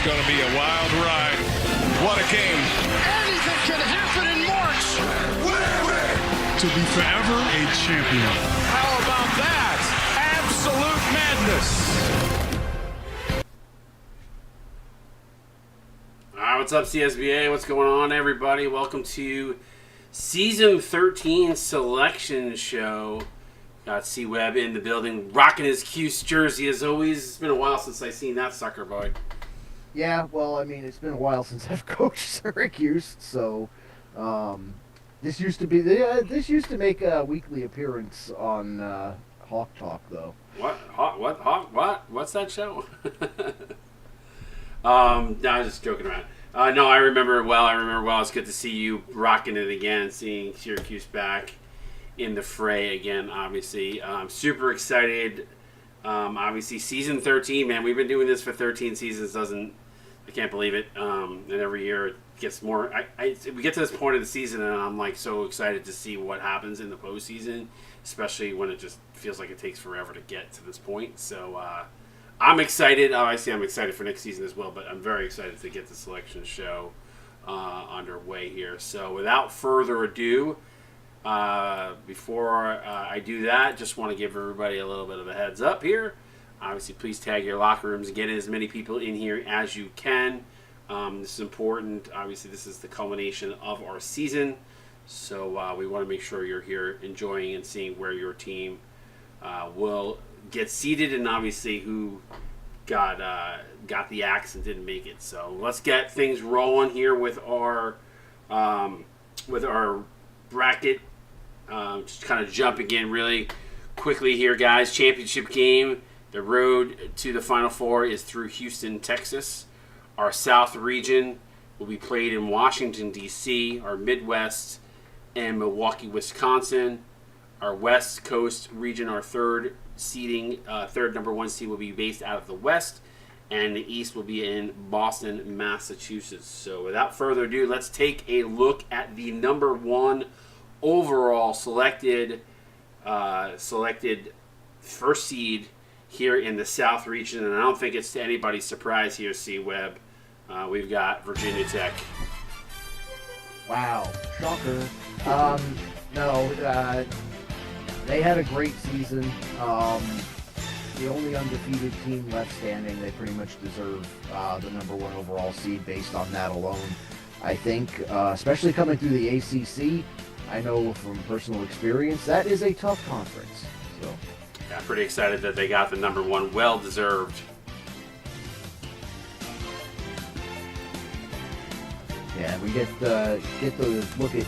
is going to be a wild ride. What a game. Anything can happen in March. To be forever a champion. How about that? Absolute madness. All right, what's up, CSBA? What's going on, everybody? Welcome to Season 13 Selection Show. Got C-Web in the building, rocking his Cuse jersey as always. It's been a while since I've seen that sucker boy. Yeah, well, I mean, it's been a while since I've coached Syracuse, so this used to make a weekly appearance on Hawk Talk, though. What? What's that show? No, I was just joking around. No, I remember it well. It's good to see you rocking it again, seeing Syracuse back in the fray again, obviously. Super excited. Obviously, season 13, man. We've been doing this for 13 seasons. I can't believe it. And every year it gets more. We get to this point of the season, and I'm like so excited to see what happens in the postseason, especially when it just feels like it takes forever to get to this point. So I'm excited. Obviously, I'm excited for next season as well, but I'm very excited to get the selection show underway here. So without further ado, before I do that, just want to give everybody a little bit of a heads up here. Obviously, please tag your locker rooms and get as many people in here as you can. This is important. Obviously, this is the culmination of our season, so we want to make sure you're here enjoying and seeing where your team will get seated, and obviously who got the axe and didn't make it. So let's get things rolling here with our bracket. Just kind of jumping in really quickly here, guys. Championship game. The road to the Final Four is through Houston, Texas. Our South region will be played in Washington, D.C. Our Midwest and Milwaukee, Wisconsin. Our West Coast region, our third number one seed will be based out of the West. And the East will be in Boston, Massachusetts. So without further ado, let's take a look at the number one overall selected first seed here in the South region, and I don't think it's to anybody's surprise here, C-Web. We've got Virginia Tech. Wow, shocker. No, they had a great season. The only undefeated team left standing. They pretty much deserve the number one overall seed based on that alone. I think, especially coming through the ACC, I know from personal experience that is a tough conference. So. Yeah, I'm pretty excited that they got the number one. Well deserved. Yeah, we get to look at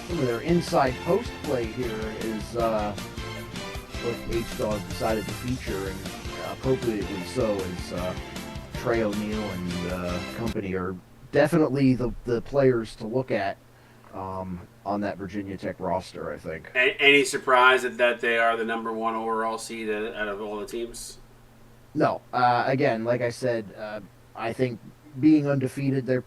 some of their inside post play here. Is what H-Dog decided to feature, and appropriately so, as Trey O'Neal and company are definitely the players to look at on that Virginia Tech roster, I think. Any surprise that they are the number one overall seed out of all the teams? No. Again, like I said, I think being undefeated, they've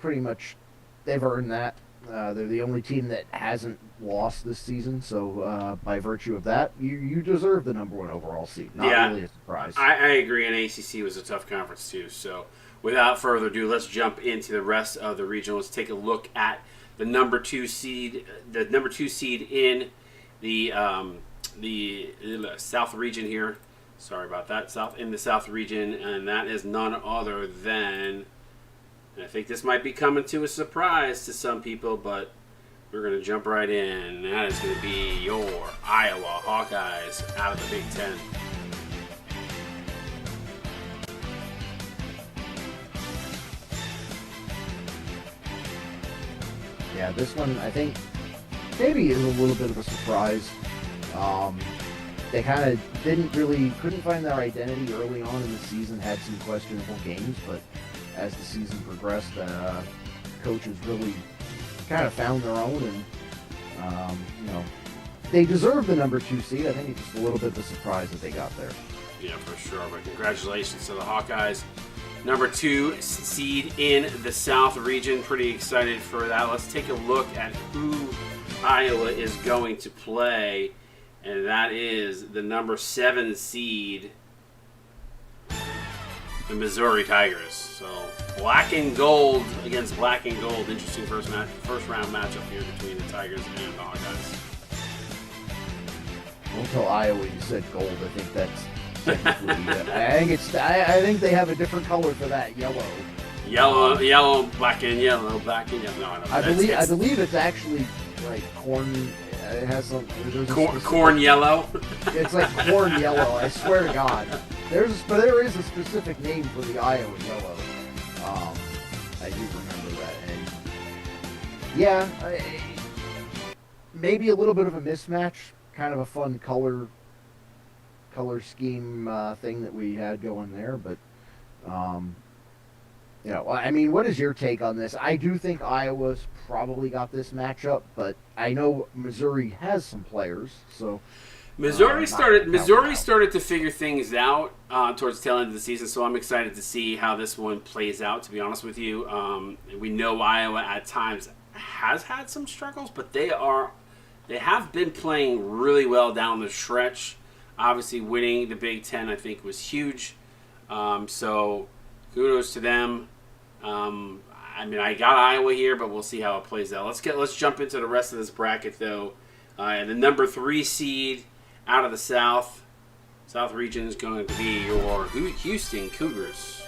earned that. They're the only team that hasn't lost this season, so by virtue of that, you deserve the number one overall seed. Not really a surprise. I agree, and ACC was a tough conference too. So without further ado, let's jump into the rest of the region. Let's take a look at the number two seed in the South region here. Sorry about that. In the South region, and that is none other than, and I think this might be coming to a surprise to some people, but we're going to jump right in. That is going to be your Iowa Hawkeyes out of the Big Ten. Yeah, this one I think maybe is a little bit of a surprise. They kind of couldn't find their identity early on in the season, had some questionable games, but as the season progressed, coaches really kind of found their own, and they deserve the number two seed. I think it's just a little bit of a surprise that they got there. Yeah, for sure. But congratulations to the Hawkeyes. Number two seed in the South region. Pretty excited for that. Let's take a look at who Iowa is going to play. And that is the number 7 seed, the Missouri Tigers. So black and gold against black and gold. Interesting first round matchup here between the Tigers and the Hawkeyes. Don't tell Iowa you said gold. I think that's I think they have a different color for that, yellow. Yellow, black and yellow. No, I don't. I believe it's actually like corn. It has some corn yellow. It's like corn yellow. I swear to God, there is a specific name for the Iowa yellow. I do remember that, and yeah, maybe a little bit of a mismatch. Kind of a fun color scheme thing that we had going there, but I mean, what is your take on this? I do think Iowa's probably got this matchup, but I know Missouri has some players, so Missouri started to figure things out towards the tail end of the season, so I'm excited to see how this one plays out. To be honest with you, we know Iowa at times has had some struggles, but they have been playing really well down the stretch. Obviously, winning the Big Ten I think was huge. So kudos to them. I mean, I got Iowa here, but we'll see how it plays out. Let's jump into the rest of this bracket though. The number 3 seed out of the South region is going to be your Houston Cougars.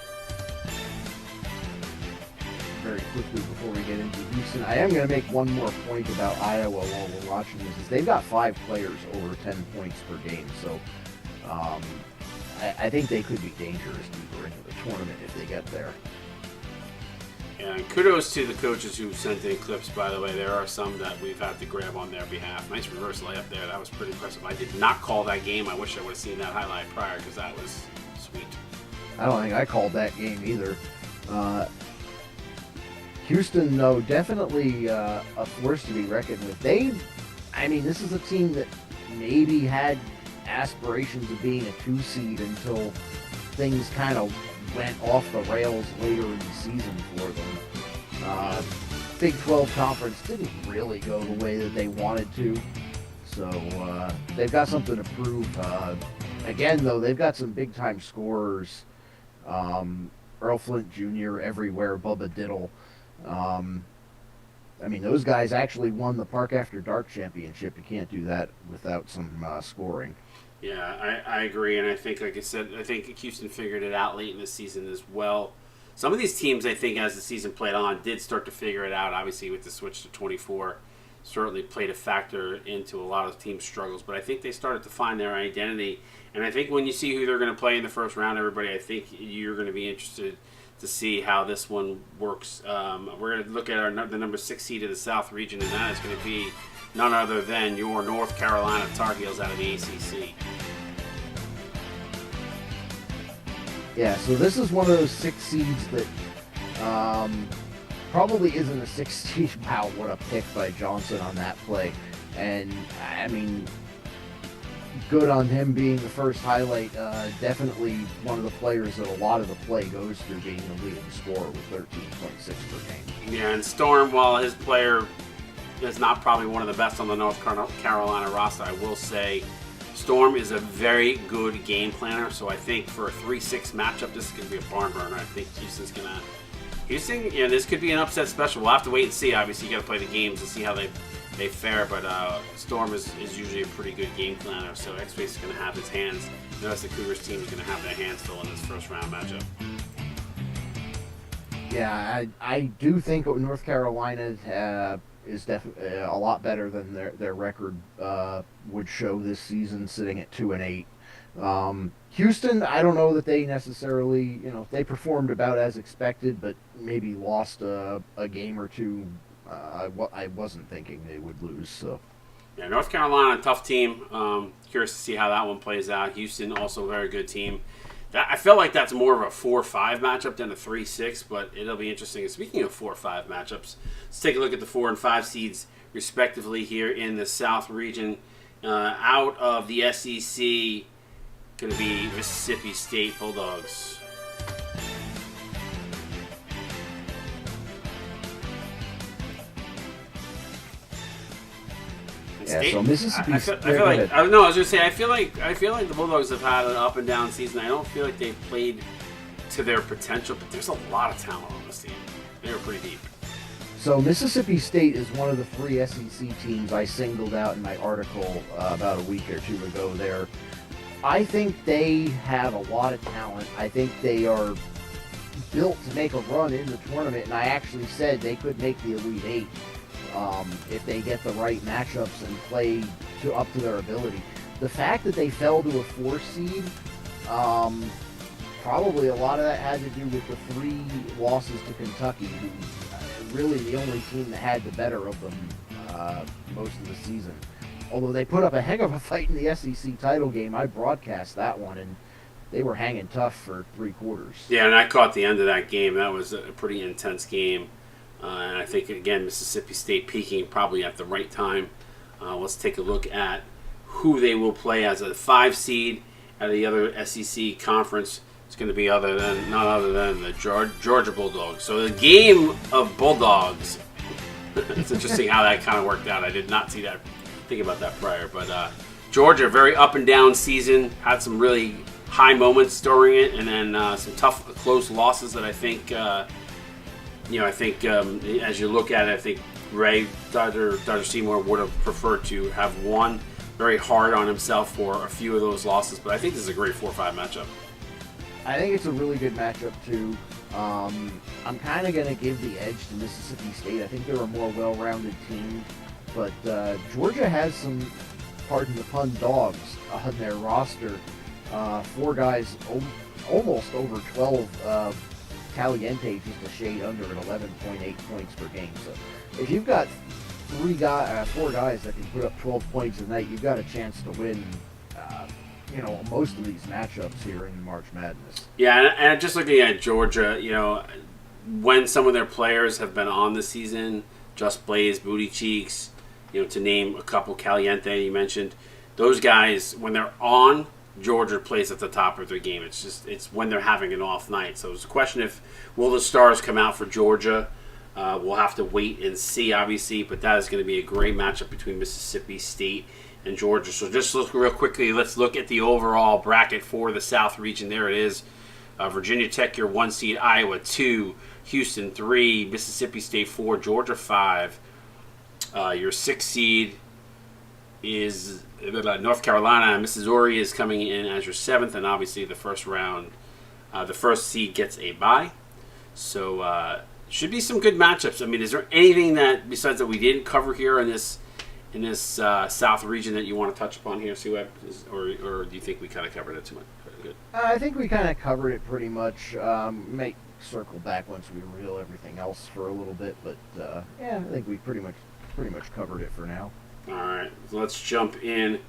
Very quickly before we get into Houston, I am going to make one more point about Iowa while we're watching this. Is they've got 5 players over 10 points per game, so I think they could be dangerous deeper into the tournament if they get there. Yeah, and kudos to the coaches who sent in clips, by the way. There are some that we've had to grab on their behalf. Nice reverse layup there. That was pretty impressive. I did not call that game. I wish I would have seen that highlight prior because that was sweet. I don't think I called that game either. Houston, though, definitely a force to be reckoned with. This is a team that maybe had aspirations of being a 2 seed until things kind of went off the rails later in the season for them. Big 12 conference didn't really go the way that they wanted to, so they've got something to prove. Again, though, they've got some big-time scorers. Earl Flint Jr. everywhere, Bubba Diddle. Those guys actually won the Park After Dark championship. You can't do that without some scoring. Yeah, I agree, and I think, like I said, I think Houston figured it out late in the season as well. Some of these teams, I think, as the season played on, did start to figure it out. Obviously, with the switch to 24, certainly played a factor into a lot of team struggles. But I think they started to find their identity, and I think when you see who they're going to play in the first round, everybody, I think you're going to be interested to see how this one works. We're going to look at the number 6 seed of the South region, and that is going to be none other than your North Carolina Tar Heels out of the ACC. Yeah, so this is one of those 6 seeds that probably isn't a 6 seed. Wow, what a pick by Johnson on that play. And, good on him being the first highlight. Definitely one of the players that a lot of the play goes through, being the leading scorer with 13.6 per game. Yeah, and Storm, while his player is not probably one of the best on the North Carolina roster, I will say Storm is a very good game planner. So I think for a 3-6 matchup, this is going to be a barn burner. I think Houston, this could be an upset special. We'll have to wait and see. Obviously, you got to play the games and see how they fare. But Storm is usually a pretty good game planner. So X-Face is going to have his hands. The rest of the Cougars team is going to have their hands full in this first round matchup. Yeah, I do think North Carolina is definitely a lot better than their record would show this season, sitting at 2-8. Houston, I don't know that they necessarily, they performed about as expected, but maybe lost a game or two. I wasn't thinking they would lose. So. Yeah, North Carolina, tough team. Curious to see how that one plays out. Houston, also a very good team. I feel like that's more of a 4-5 matchup than a 3-6, but it'll be interesting. And speaking of 4-5 matchups, let's take a look at the 4 and 5 seeds respectively here in the South region. Out of the SEC, going to be Mississippi State Bulldogs. Yeah, so Mississippi. I was gonna say I feel like the Bulldogs have had an up and down season. I don't feel like they've played to their potential, but there's a lot of talent on this team. They were pretty deep. So Mississippi State is one of the 3 SEC teams I singled out in my article about a week or two ago. There, I think they have a lot of talent. I think they are built to make a run in the tournament, and I actually said they could make the Elite 8. If they get the right matchups and play up to their ability. The fact that they fell to a 4 seed, probably a lot of that had to do with the 3 losses to Kentucky, who really the only team that had the better of them most of the season. Although they put up a heck of a fight in the SEC title game. I broadcast that one, and they were hanging tough for 3 quarters. Yeah, and I caught the end of that game. That was a pretty intense game. And I think, again, Mississippi State peaking probably at the right time. Let's take a look at who they will play as a 5 seed out of the other SEC conference. It's going to be none other than the Georgia Bulldogs. So the game of Bulldogs. It's interesting how that kind of worked out. I did not think about that prior. But Georgia, very up and down season. Had some really high moments during it, and then some tough, close losses that I think, as you look at it, I think Dr. Seymour would have preferred to have won. Very hard on himself for a few of those losses, but I think this is a great 4-5 matchup. I think it's a really good matchup, too. I'm kind of going to give the edge to Mississippi State. I think they're a more well-rounded team, but Georgia has some, pardon the pun, dogs on their roster. 4 guys almost over 12. Caliente just a shade under at 11.8 points per game. So if you've got 4 guys that can put up 12 points a night, you've got a chance to win most of these matchups here in March Madness. Yeah, and just looking at Georgia, when some of their players have been on the season, Just Blaze, Booty Cheeks, to name a couple, Caliente you mentioned, those guys, when they're on, Georgia plays at the top of their game. It's when they're having an off night. So it's a question will the stars come out for Georgia? We'll have to wait and see, obviously, but that is going to be a great matchup between Mississippi State and Georgia. So just look real quickly. Let's look at the overall bracket for the South region. There it is. Virginia Tech, your 1 seed, Iowa 2, Houston 3, Mississippi State 4, Georgia 5. Your 6 seed is North Carolina. Missouri is coming in as your 7th, and obviously the first round, the first seed gets a bye. So should be some good matchups. I mean, is there anything that besides that we didn't cover here in this South region that you want to touch upon here, Csba, or do you think we kind of covered it too much? Good. I think we kind of covered it pretty much. May circle back once we reveal everything else for a little bit, but I think we pretty much covered it for now. All right, so let's jump in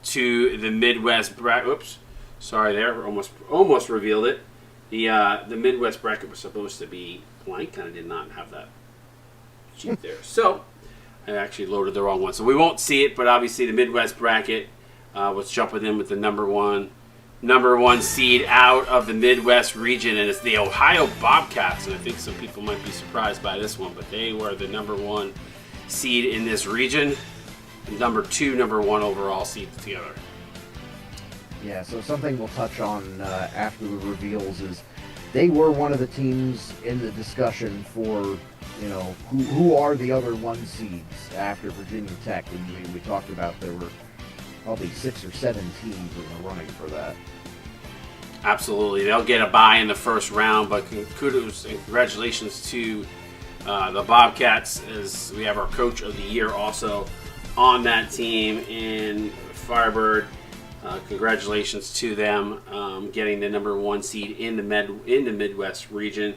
to the Midwest bracket. Oops, sorry there, almost revealed it. The Midwest bracket was supposed to be blank, and I did not have that sheet there. So I actually loaded the wrong one, so we won't see it. But obviously, the Midwest bracket. Let's jump in with the number one seed out of the Midwest region, and it's the Ohio Bobcats. And I think some people might be surprised by this one, but they were the number 1 seed in this region. Number 2, number 1 overall seeds together. Yeah, so something we'll touch on after the reveals is they were one of the teams in the discussion for, who are the other 1 seeds after Virginia Tech. And we talked about there were probably 6 or 7 teams in the running for that. Absolutely. They'll get a bye in the first round, but kudos and congratulations to the Bobcats, as we have our Coach of the Year also on that team in Firebird. Congratulations to them getting the number 1 seed in the Midwest region.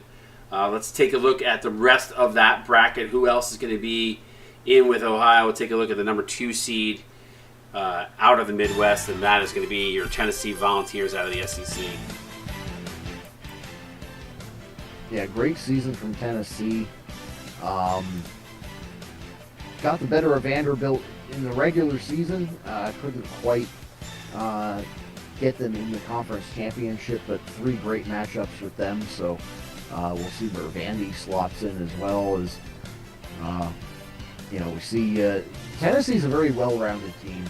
Let's take a look at the rest of that bracket. Who else is going to be in with Ohio? We'll take a look at the number 2 seed out of the Midwest, and that is going to be your Tennessee Volunteers out of the SEC. Yeah, great season from Tennessee. Got the better of Vanderbilt in the regular season. Couldn't quite get them in the conference championship, but 3 great matchups with them. So we'll see where Vandy slots in as well as, we see Tennessee's a very well-rounded team.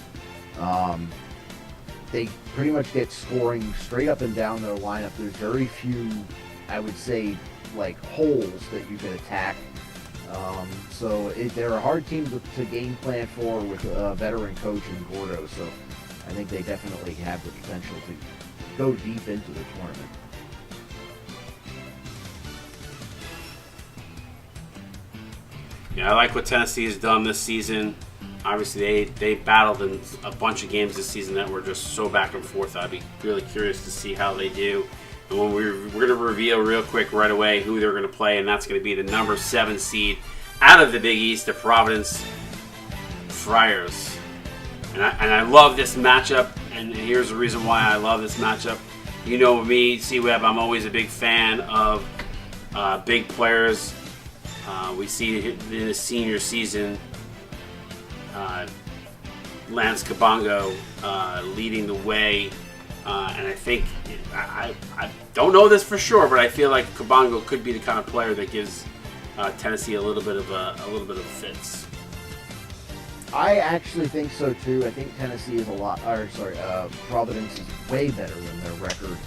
They pretty much get scoring straight up and down their lineup. There's very few, I would say, holes that you can attack. So they're a hard team to game plan for with a veteran coach in Gordo. So I think they definitely have the potential to go deep into the tournament. Yeah, I like what Tennessee has done this season. Obviously, they battled in a bunch of games this season that were just so back and forth. I'd be really curious to see how they do. And when we're going to reveal real quick right away who they're going to play, and that's going to be the number 7 seed out of the Big East, the Providence Friars. And I love this matchup, and here's the reason why I love this matchup. You know me, C-Web, I'm always a big fan of big players. We see in his senior season, Lance Kabongo leading the way. And I think, I don't know this for sure, but I feel like Kabongo could be the kind of player that gives Tennessee a little bit of a fits. I actually think so too. I think Tennessee is Providence is way better than their record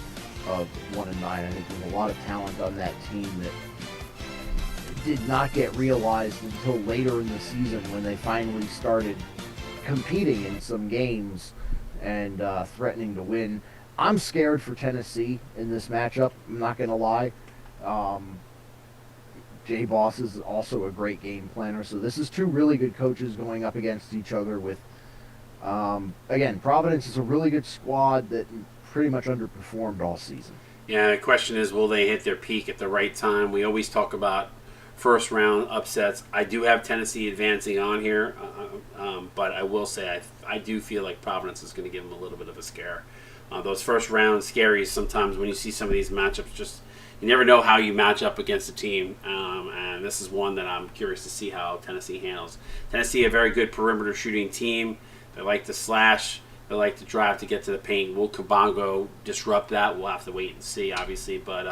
of 1-9. I think there's a lot of talent on that team that did not get realized until later in the season when they finally started competing in some games and threatening to win. I'm scared for Tennessee in this matchup. I'm not going to lie. Jay Boss is also a great game planner. So this is two really good coaches going up against each other with, again, Providence is a really good squad that pretty much underperformed all season. Yeah, the question is, will they hit their peak at the right time? We always talk about first round upsets. I do have Tennessee advancing on here, but I will say I do feel like Providence is going to give them a little bit of a scare. Those first round scaries, sometimes when you see some of these matchups, just you never know how you match up against a team, and this is one that I'm curious to see how Tennessee handles. Tennessee, a very good perimeter shooting team. They like to slash. They like to drive to get to the paint. Will Kabongo disrupt that? We'll have to wait and see, obviously, but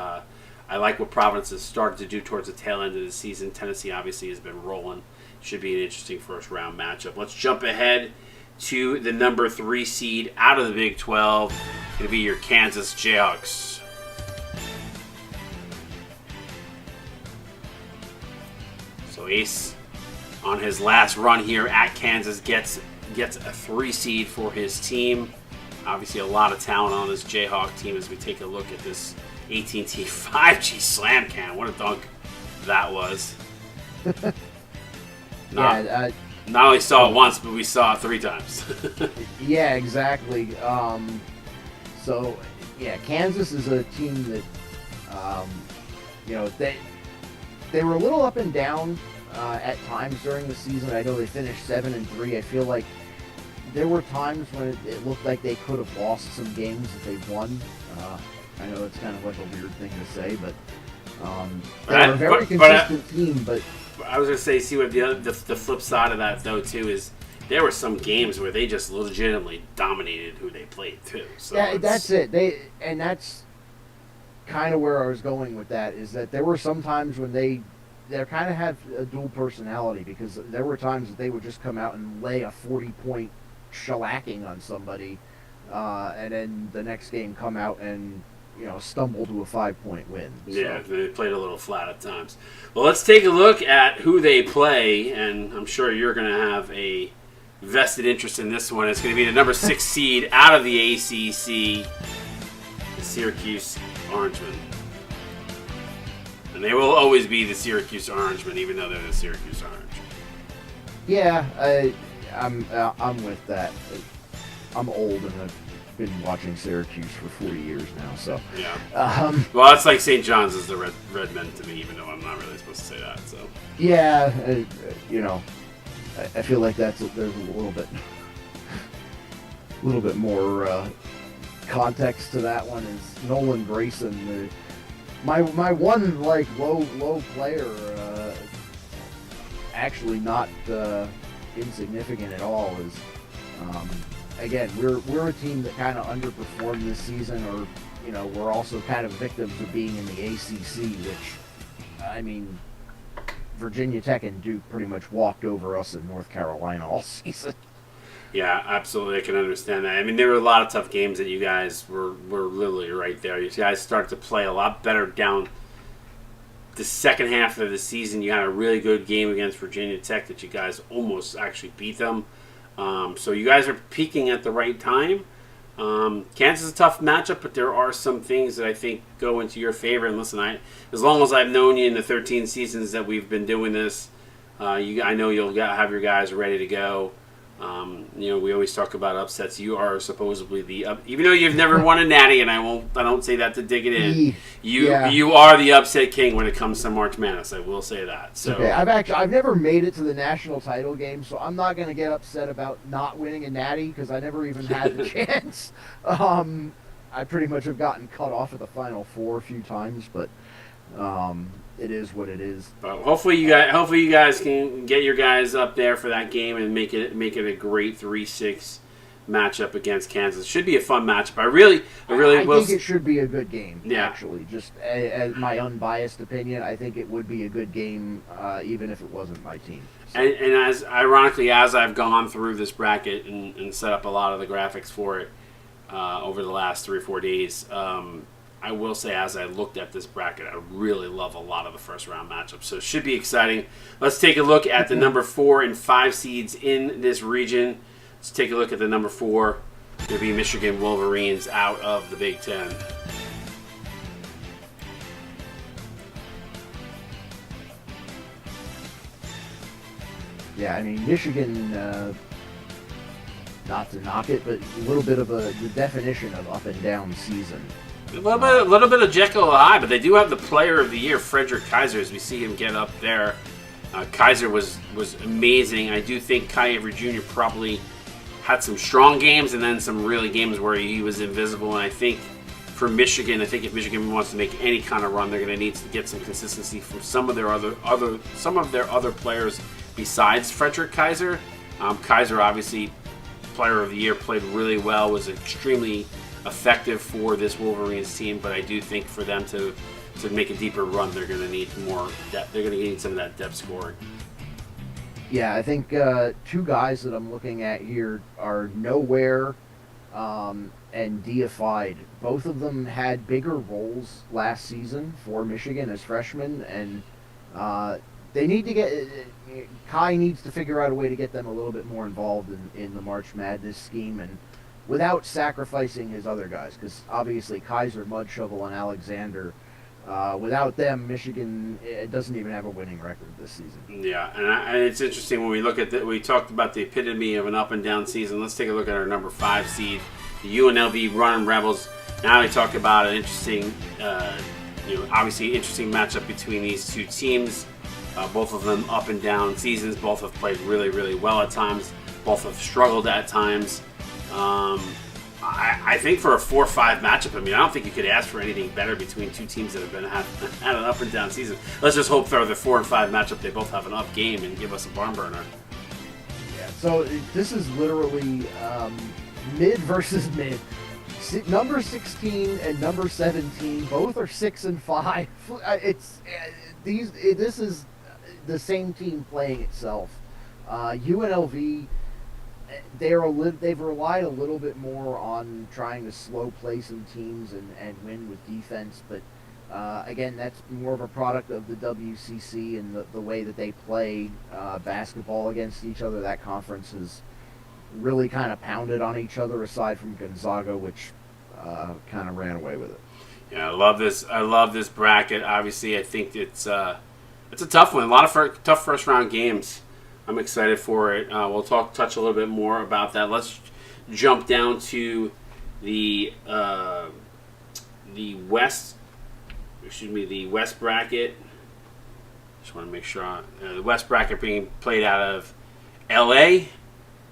I like what Providence has started to do towards the tail end of the season. Tennessee obviously has been rolling. Should be an interesting first round matchup. Let's jump ahead to the number 3 seed out of the Big 12. Going to be your Kansas Jayhawks. So Ace, on his last run here at Kansas, gets a 3 seed for his team. Obviously a lot of talent on this Jayhawk team as we take a look at this AT&T 5G slam can. What a dunk that was. Not only saw it once, but we saw it 3 times. Yeah, exactly. So, yeah, Kansas is a team that, they were a little up and down at times during the season. I know they finished 7-3. I feel like there were times when it looked like they could have lost some games if they won. I know it's kind of like a weird thing to say, but they're a very consistent team. But I was going to say, see what the flip side of that, though, too, is there were some games where they just legitimately dominated who they played, too. So yeah, that's it. That's kind of where I was going with that, is that there were some times when they kind of had a dual personality, because there were times that they would just come out and lay a 40-point shellacking on somebody, and then the next game come out and stumble to a 5-point win. Yeah, they played a little flat at times. Well, let's take a look at who they play, and I'm sure you're going to have a vested interest in this one. It's going to be the number 6 seed out of the ACC, the Syracuse Orangemen. And they will always be the Syracuse Orangemen, even though they're the Syracuse Orange. Yeah, I'm with that. I'm old and I've been watching Syracuse for 40 years now, so. Yeah. Well, it's like St. John's is the red men to me, even though I'm not really supposed to say that. So. Yeah, I feel like there's a little bit more context to that one. Is Nolan Grayson, my one low player, actually not insignificant at all, is. Again, we're a team that kind of underperformed this season, or we're also kind of victims of being in the ACC, which, I mean, Virginia Tech and Duke pretty much walked over us in North Carolina all season. Yeah, absolutely. I can understand that. I mean, there were a lot of tough games that you guys were literally right there. You guys started to play a lot better down the second half of the season. You had a really good game against Virginia Tech that you guys almost actually beat them. So you guys are peaking at the right time. Kansas is a tough matchup, but there are some things that I think go into your favor. And listen, as long as I've known you in the 13 seasons that we've been doing this, I know you'll have your guys ready to go. We always talk about upsets. You are supposedly even though you've never won a natty, and I don't say that to dig it in. You are the upset king when it comes to March Madness. I will say that. So okay, I've never made it to the national title game, so I'm not going to get upset about not winning a natty because I never even had the chance. I pretty much have gotten cut off at the Final Four a few times, but it is what it is. But hopefully you guys can get your guys up there for that game and make it a great 3-6 matchup against Kansas. Should be a fun matchup. I think it should be a good game. Yeah. Actually, just as my unbiased opinion, I think it would be a good game, even if it wasn't my team. So. And as ironically, as I've gone through this bracket and set up a lot of the graphics for it over the last 3 or 4 days, I will say as I looked at this bracket, I really love a lot of the first round matchups. So it should be exciting. Let's take a look at the number 4 and 5 seeds in this region. Let's take a look at the number 4. It'll be Michigan Wolverines out of the Big Ten. Yeah, I mean, Michigan, not to knock it, but a little bit of the definition of up and down season. A little bit of Jekyll and Hyde, but they do have the Player of the Year, Frederick Kaiser, as we see him get up there. Kaiser was amazing. I do think Kai Avery Jr. probably had some strong games and then some really games where he was invisible. And I think for Michigan, if Michigan wants to make any kind of run, they're going to need to get some consistency from some of their other players besides Frederick Kaiser. Kaiser, obviously, Player of the Year, played really well, was extremely effective for this Wolverines team. But I do think for them to make a deeper run, they're going to need more depth. They're going to need some of that depth scoring. Yeah, I think 2 guys that I'm looking at here are Nowhere and Deified. Both of them had bigger roles last season for Michigan as freshmen, and they need to get Kai needs to figure out a way to get them a little bit more involved in the March Madness scheme, and without sacrificing his other guys, because obviously Kaiser, Mudshovel, and Alexander. Without them, Michigan doesn't even have a winning record this season. Yeah, and it's interesting when we look at we talked about the epitome of an up and down season. Let's take a look at our number 5 seed, the UNLV Running Rebels. Now we talk about an interesting, obviously interesting matchup between these 2 teams. Both of them up and down seasons. Both have played really, really well at times. Both have struggled at times. I think for a 4-5 matchup, I don't think you could ask for anything better between 2 teams that have had an up and down season. Let's just hope for the 4 and 5 matchup they both have an up game and give us a barn burner. Yeah. So this is literally mid versus mid. Number 16 and number 17 both are 6 and 5. This is the same team playing itself. UNLV. They've relied a little bit more on trying to slow play some teams and win with defense, but again, that's more of a product of the WCC and the way that they play basketball against each other. That conference has really kind of pounded on each other, aside from Gonzaga, which kind of ran away with it. Yeah, I love this bracket. Obviously, I think it's a tough one. A lot of tough first round games. I'm excited for it. We'll touch a little bit more about that. Let's jump down to the West bracket. Just want to make sure the West bracket being played out of LA,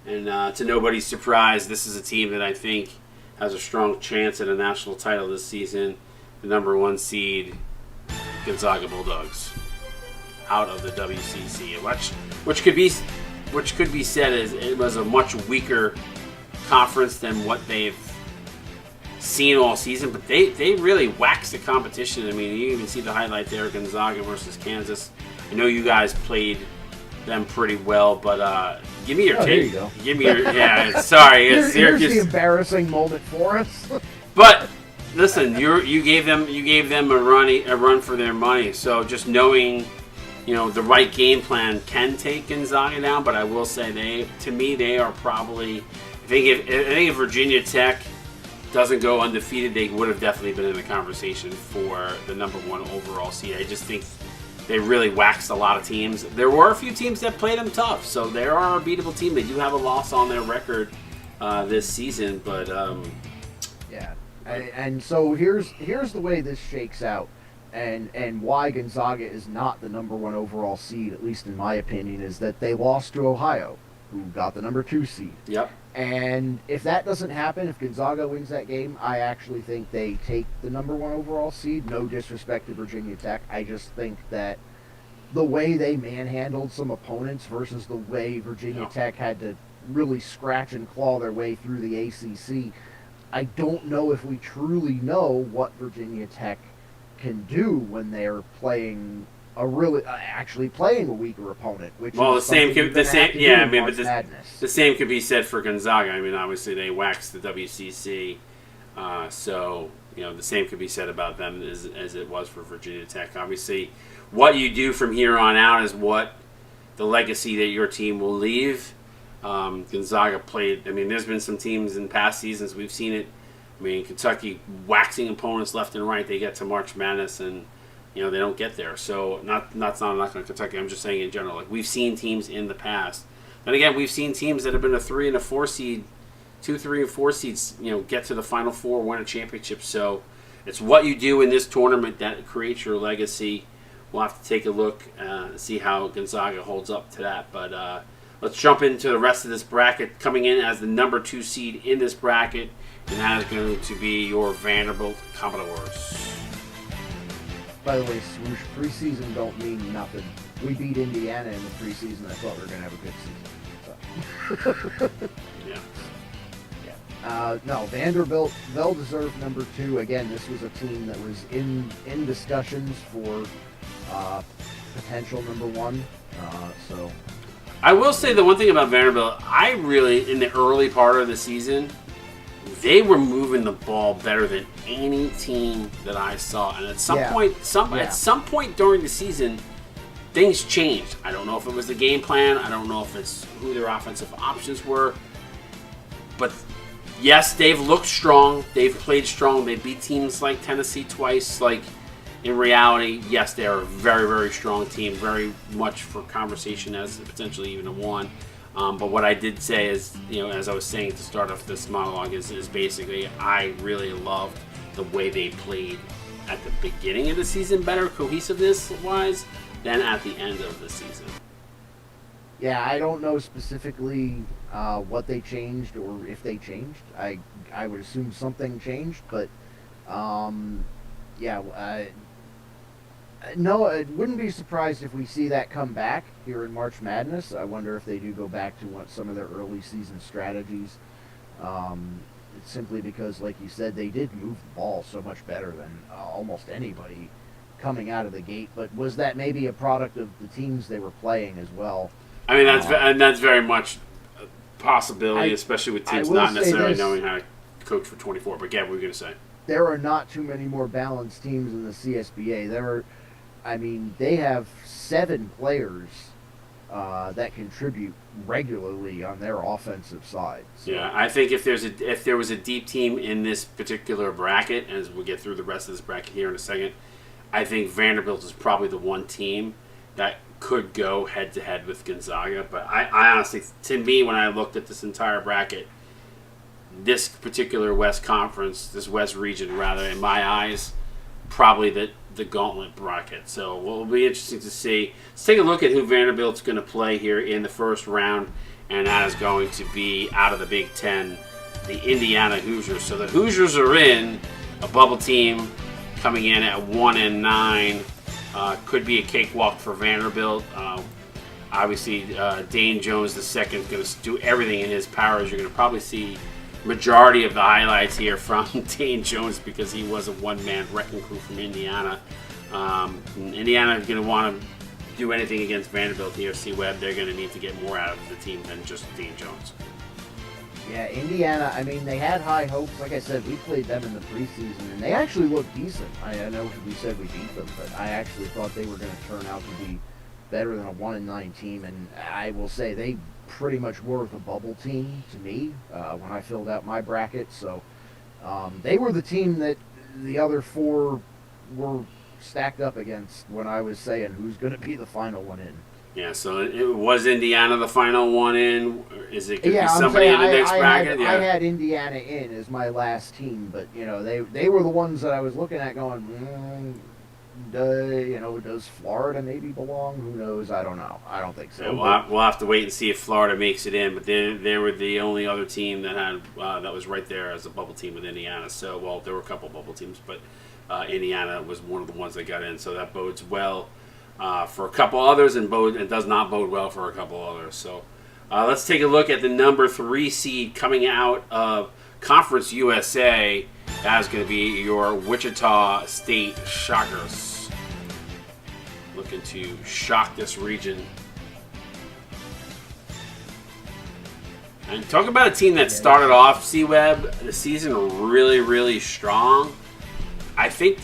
and to nobody's surprise, this is a team that I think has a strong chance at a national title this season. The number 1 seed, Gonzaga Bulldogs, out of the WCC, which could be said as it was a much weaker conference than what they've seen all season, but they really waxed the competition. You even see the highlight there, Gonzaga versus Kansas. I know you guys played them pretty well, but give me your take. There you go. Give me your sorry, it's here's the embarrassing moment for us. But listen, you gave them a run for their money. So just knowing, the right game plan can take Gonzaga down. But I will say they are probably. I think if Virginia Tech doesn't go undefeated, they would have definitely been in the conversation for the number 1 overall seed. I just think they really waxed a lot of teams. There were a few teams that played them tough, so they are a beatable team. They do have a loss on their record this season, but yeah. And so here's the way this shakes out, and why Gonzaga is not the number 1 overall seed, at least in my opinion, is that they lost to Ohio, who got the number 2 seed. Yep. And if that doesn't happen, if Gonzaga wins that game, I actually think they take the number 1 overall seed. No disrespect to Virginia Tech. I just think that the way they manhandled some opponents versus the way Virginia Tech had to really scratch and claw their way through the ACC, I don't know if we truly know what Virginia Tech can do when they're playing actually playing a weaker opponent. Which well, is the same something could Madness. the same could be said for Gonzaga. I mean, obviously they waxed the WCC, so the same could be said about them as it was for Virginia Tech. Obviously, what you do from here on out is what the legacy that your team will leave. Gonzaga played. I mean, there's been some teams in past seasons we've seen it. I mean, Kentucky waxing opponents left and right. They get to March Madness and they don't get there. So not on Kentucky. I'm just saying in general. Like we've seen teams in the past. And again, we've seen teams that have been a 3 and a 4 seed, 2, 3, and 4 seeds. Get to the Final Four, win a championship. So it's what you do in this tournament that creates your legacy. We'll have to take a look and see how Gonzaga holds up to that. But let's jump into the rest of this bracket. Coming in as the number 2 seed in this bracket, and that is going to be your Vanderbilt Commodores. By the way, swoosh, preseason don't mean nothing. We beat Indiana in the preseason. I thought we were going to have a good season. So. Yeah. No, Vanderbilt, well-deserved number 2. Again, this was a team that was in discussions for potential number 1. So I will say the one thing about Vanderbilt, I really, in the early part of the season, they were moving the ball better than any team that I saw. And at some point during the season, things changed. I don't know if it was the game plan. I don't know if it's who their offensive options were. But yes, they've looked strong. They've played strong. They beat teams like Tennessee twice. Like, in reality, yes, they are a very, very strong team. Very much for conversation as potentially even a 1. But what I did say is, as I was saying to start off this monologue, is basically I really loved the way they played at the beginning of the season, better cohesiveness-wise, than at the end of the season. Yeah, I don't know specifically what they changed or if they changed. I would assume something changed, but no, I wouldn't be surprised if we see that come back here in March Madness. I wonder if they do go back to some of their early season strategies. It's simply because, like you said, they did move the ball so much better than almost anybody coming out of the gate. But was that maybe a product of the teams they were playing as well? I mean, that's very much a possibility, especially with teams not necessarily knowing how to coach for 24. But yeah, what were you going to say? There are not too many more balanced teams in the CSBA. They have 7 players that contribute regularly on their offensive side. So. Yeah, I think if there was a deep team in this particular bracket, as we get through the rest of this bracket here in a second, I think Vanderbilt is probably the one team that could go head-to-head with Gonzaga. But I honestly, to me, when I looked at this entire bracket, this particular West Conference, this West region, rather, in my eyes, probably the gauntlet bracket. So what will be interesting to see. Let's take a look at who Vanderbilt's going to play here in the first round, and that is going to be out of the Big Ten, the Indiana Hoosiers. So the Hoosiers are in, a bubble team coming in at 1-9. Could be a cakewalk for Vanderbilt. Obviously, Dane Jones II is going to do everything in his powers. You're going to probably see majority of the highlights here from Dane Jones because he was a one-man wrecking crew from Indiana. Indiana is going to want to do anything against Vanderbilt here. C-Web, they're going to need to get more out of the team than just Dane Jones. Yeah, Indiana, they had high hopes. Like I said, we played them in the preseason, and they actually looked decent. I know we said we beat them, but I actually thought they were going to turn out to be better than a 1-9 team, and I will say they pretty much were the bubble team to me when I filled out my bracket. So they were the team that the other 4 were stacked up against when I was saying who's going to be the final one in. Yeah, so it was Indiana the final one in? Is it going to be somebody in the next bracket? I had Indiana in as my last team, but they were the ones that I was looking at going, Does Florida maybe belong? Who knows? I don't know. I don't think so. Yeah, we'll have to wait and see if Florida makes it in. But they were the only other team that had that was right there as a bubble team with Indiana. So, well, there were a couple bubble teams, but Indiana was one of the ones that got in. So that bodes well for a couple others, and does not bode well for a couple others. So let's take a look at the number 3 seed coming out of Conference USA. That is going to be your Wichita State Shockers. Looking to shock this region. And talk about a team that started off, C-Web, the season really, really strong. I think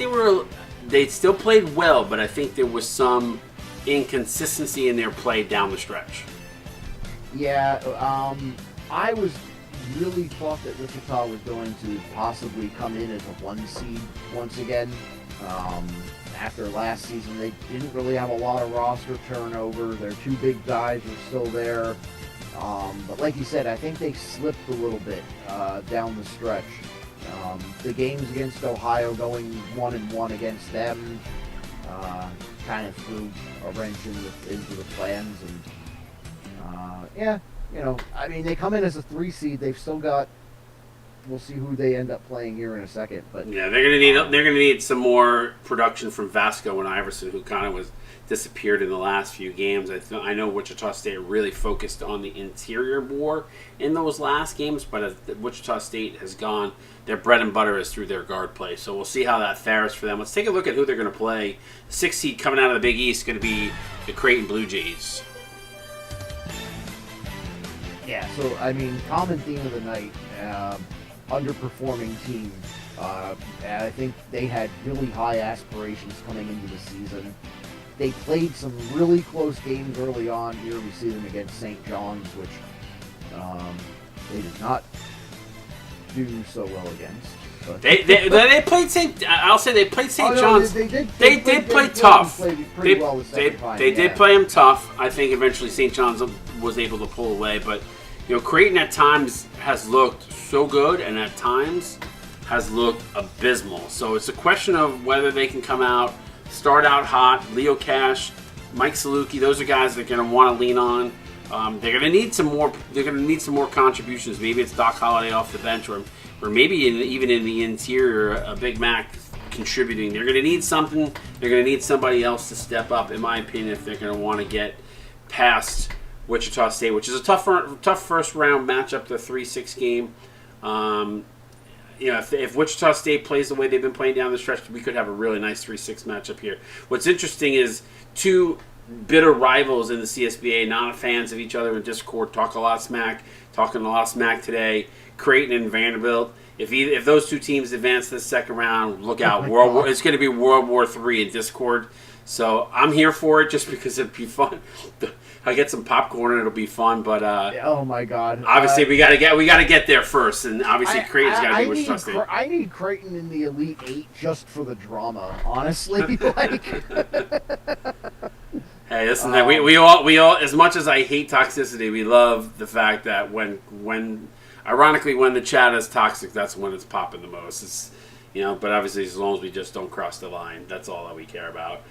they still played well, but I think there was some inconsistency in their play down the stretch. Yeah, I really thought that Wichita was going to possibly come in as a 1 seed once again. After last season, they didn't really have a lot of roster turnover. Their 2 big guys were still there. But like you said, I think they slipped a little bit down the stretch. The games against Ohio going 1-1 against them kind of threw a wrench into the plans. And I mean, they come in as a 3 seed. They've still got. We'll see who they end up playing here in a second. But yeah, they're gonna need some more production from Vasco and Iverson, who kind of was disappeared in the last few games. I know Wichita State really focused on the interior more in those last games, but as Wichita State has gone, their bread and butter is through their guard play. So we'll see how that fares for them. Let's take a look at who they're going to play. 6th seed coming out of the Big East is going to be the Creighton Blue Jays. Yeah, so I mean, common theme of the night, underperforming team. I think they had really high aspirations coming into the season. They played some really close games early on. Here we see them against St. John's, which they did not do so well against. But They played St. I'll say they played St. John's. They did play tough. They did play them tough. I think eventually St. John's was able to pull away, but Creighton at times has looked so good, and at times has looked abysmal. So it's a question of whether they can come out, start out hot. Leo Cash, Mike Saluki, those are guys they're going to want to lean on. They're going to need some more. They're going to need some more contributions. Maybe it's Doc Holliday off the bench, or maybe even in the interior, a Big Mac contributing. They're going to need something. They're going to need somebody else to step up, in my opinion, if they're going to want to get past Wichita State, which is a tough first round matchup, the 3-6 game. If Wichita State plays the way they've been playing down the stretch, we could have a really nice 3-6 matchup here. What's interesting is 2 bitter rivals in the CSBA, not fans of each other in Discord, talking a lot of smack today. Creighton and Vanderbilt. If those 2 teams advance to the second round, look out. It's going to be World War III in Discord. So I'm here for it just because it'd be fun. I get some popcorn and it'll be fun, but oh my God! Obviously, we gotta get there first, and obviously Creighton's gotta be Wichita State. I need Creighton in the Elite 8 just for the drama, honestly. Hey, listen, we all as much as I hate toxicity, we love the fact that when ironically when the chat is toxic, that's when it's popping the most. It's but obviously as long as we just don't cross the line, that's all that we care about.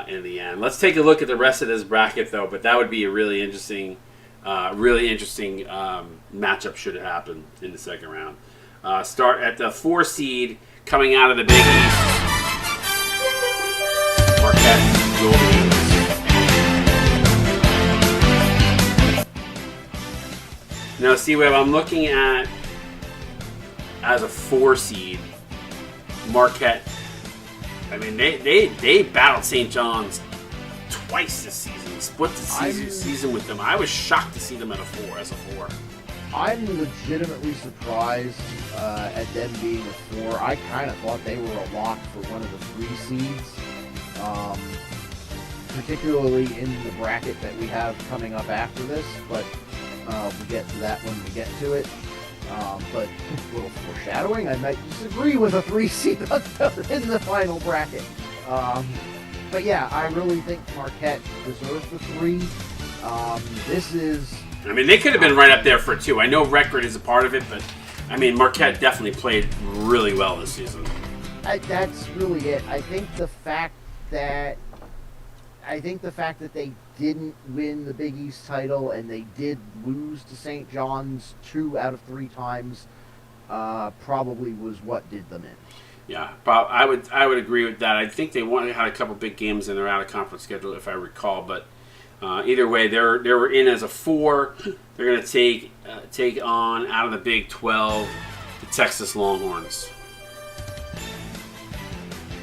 In the end, let's take a look at the rest of this bracket, though. But that would be a really interesting matchup should it happen in the second round. Start at the 4 seed coming out of the Big East. Marquette Golden Eagles. Now, C-Web, I'm looking at as a 4 seed Marquette. I mean, they battled St. John's twice this season, split the season with them. I was shocked to see them at as a 4. I'm legitimately surprised at them being a 4. I kind of thought they were a lock for one of the 3 seeds, particularly in the bracket that we have coming up after this, but we'll get to that when we get to it. But a little foreshadowing, I might disagree with a 3 seed in the final bracket. But yeah, I really think Marquette deserves the 3. This is... I mean, they could have been right up there for 2. I know record is a part of it, but I mean, Marquette definitely played really well this season. That's really it. I think the fact that the fact that they didn't win the Big East title and they did lose to St. John's 2 out of 3 times probably was what did them in. Yeah, Bob, I would agree with that. I think they had a couple big games in their out of conference schedule, if I recall. But either way, they were in as a 4. They're going to take on out of the Big 12 the Texas Longhorns.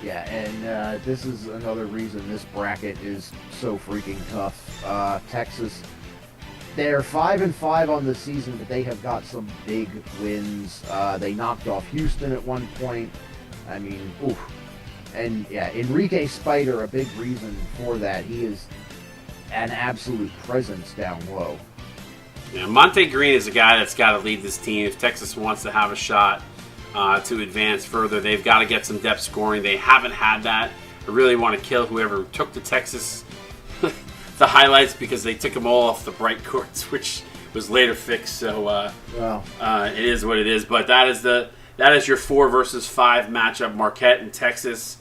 Yeah, and this is another reason this bracket is so freaking tough. Texas, they're 5-5 on the season, but they have got some big wins. They knocked off Houston at one point. I mean, oof. And yeah, Enrique Spider, a big reason for that. He is an absolute presence down low. Yeah, Monte Green is a guy that's got to lead this team. If Texas wants to have a shot to advance further, they've got to get some depth scoring. They haven't had that. I really want to kill whoever took the Texas the highlights because they took them all off the bright courts, which was later fixed. So it is what it is. But that is your 4 versus 5 matchup, Marquette and Texas.